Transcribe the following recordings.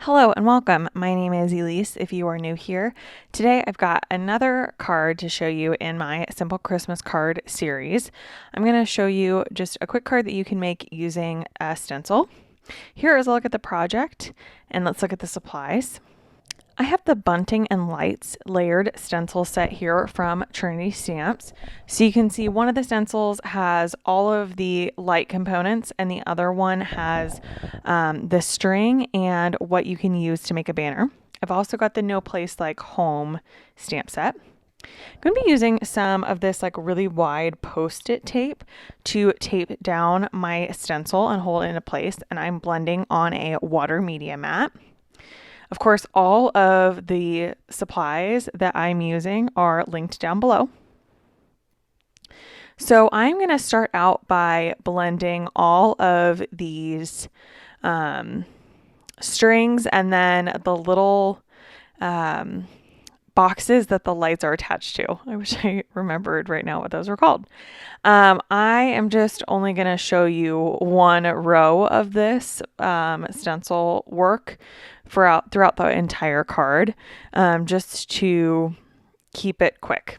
Hello and welcome. My name is Elyse if you are new here. Today I've got another card to show you in my Simple Christmas card series. I'm going to show you just a quick card that you can make using a stencil. Here is a look at the project, and let's look at the supplies. I have the Bunting and Lights layered stencil set here from Trinity Stamps. So you can see one of the stencils has all of the light components and the other one has the string and what you can use to make a banner. I've also got the No Place Like Home stamp set. I'm going to be using some of this like really wide post-it tape to tape down my stencil and hold it into place, and I'm blending on a water media mat. Of course, all of the supplies that I'm using are linked down below. So I'm going to start out by blending all of these strings and then the little boxes that the lights are attached to. I wish I remembered right now what those were called. I am just only going to show you one row of this stencil work throughout the entire card, just to keep it quick.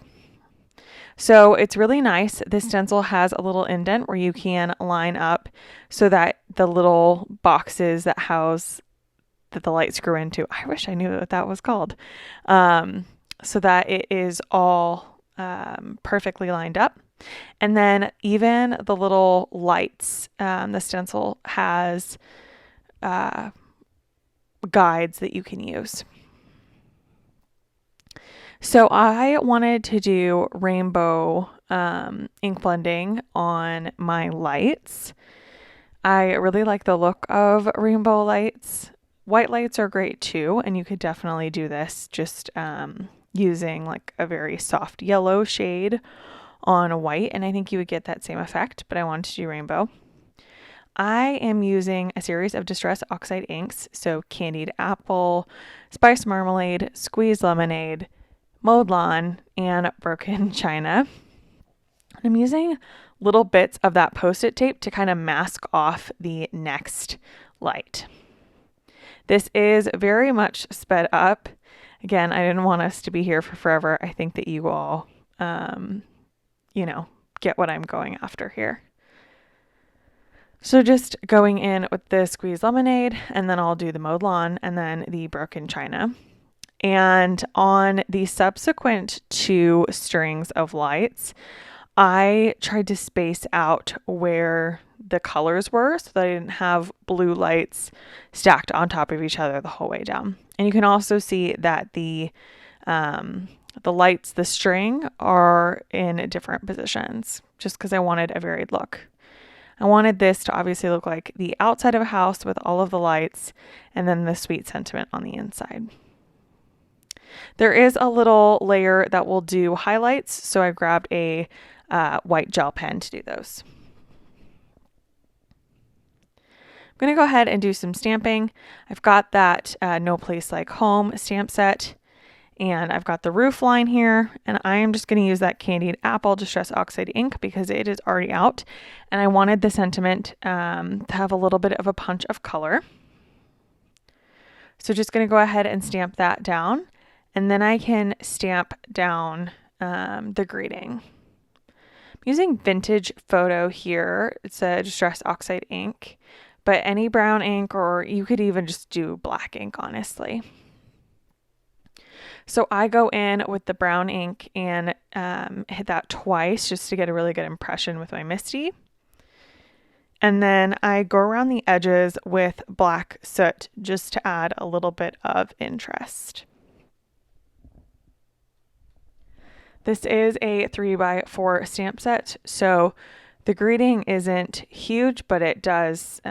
So it's really nice. This stencil has a little indent where you can line up so that the little boxes that the light screw into, I wish I knew what that was called, so that it is all perfectly lined up. And then even the little lights, the stencil has guides that you can use. So I wanted to do rainbow ink blending on my lights. I really like the look of rainbow lights. White lights are great too, and you could definitely do this just using like a very soft yellow shade on a white, and I think you would get that same effect, but I wanted to do rainbow. I am using a series of Distress Oxide inks, so Candied Apple, Spiced Marmalade, Squeezed Lemonade, Mowed Lawn, and Broken China. I'm using little bits of that post-it tape to kind of mask off the next light. This is very much sped up. Again, I didn't want us to be here for forever. I think that you all, get what I'm going after here. So just going in with the Squeezed Lemonade, and then I'll do the Mowed Lawn and then the Broken China. And on the subsequent two strings of lights, I tried to space out where the colors were so that I didn't have blue lights stacked on top of each other the whole way down. And you can also see that the lights, the string, are in different positions just because I wanted a varied look. I wanted this to obviously look like the outside of a house with all of the lights and then the sweet sentiment on the inside. There is a little layer that will do highlights, so I grabbed a white gel pen to do those. I'm going to go ahead and do some stamping. I've got that No Place Like Home stamp set, and I've got the roof line here, and I am just going to use that Candied Apple Distress Oxide ink because it is already out, and I wanted the sentiment to have a little bit of a punch of color. So just going to go ahead and stamp that down, and then I can stamp down the greeting. I'm using Vintage Photo here. It's a Distress Oxide ink, but any brown ink, or you could even just do black ink, honestly. So I go in with the brown ink and hit that twice just to get a really good impression with my Misti. And then I go around the edges with black soot just to add a little bit of interest. This is a 3x4 stamp set, so the greeting isn't huge, but it does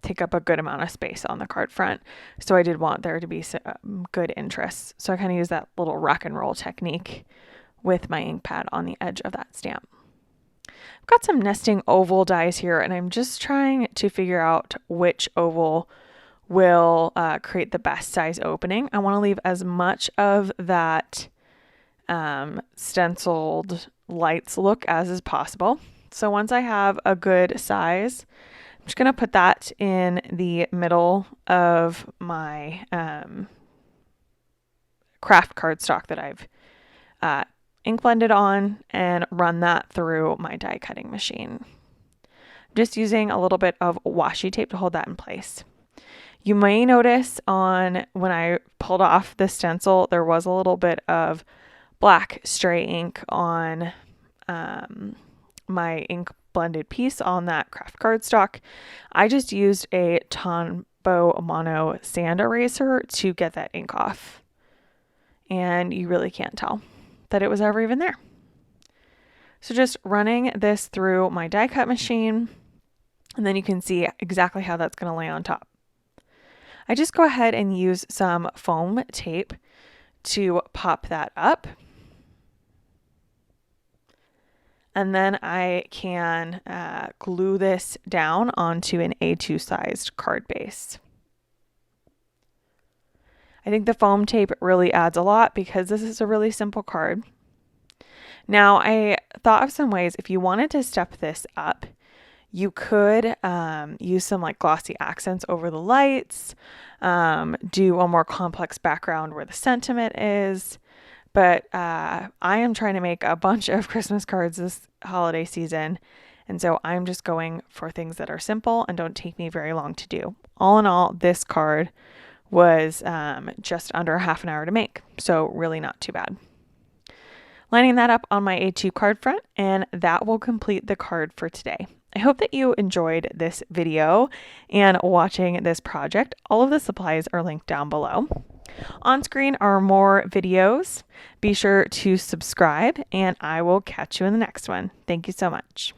take up a good amount of space on the card front. So I did want there to be some good interest. So I kind of use that little rock and roll technique with my ink pad on the edge of that stamp. I've got some nesting oval dies here, and I'm just trying to figure out which oval will create the best size opening. I want to leave as much of that stenciled lights look as is possible. So once I have a good size, I'm just going to put that in the middle of my craft cardstock that I've ink blended on and run that through my die cutting machine. I'm just using a little bit of washi tape to hold that in place. You may notice when I pulled off the stencil, there was a little bit of black stray ink on my ink blended piece on that craft cardstock. I just used a Tombow Mono sand eraser to get that ink off. And you really can't tell that it was ever even there. So just running this through my die cut machine, and then you can see exactly how that's going to lay on top. I just go ahead and use some foam tape to pop that up. And then I can glue this down onto an A2 sized card base. I think the foam tape really adds a lot because this is a really simple card. Now I thought of some ways if you wanted to step this up, you could use some like glossy accents over the lights, do a more complex background where the sentiment is. But I am trying to make a bunch of Christmas cards this holiday season. And so I'm just going for things that are simple and don't take me very long to do. All in all, this card was just under half an hour to make. So really not too bad. Lining that up on my A2 card front, and that will complete the card for today. I hope that you enjoyed this video and watching this project. All of the supplies are linked down below. On screen are more videos. Be sure to subscribe, and I will catch you in the next one. Thank you so much.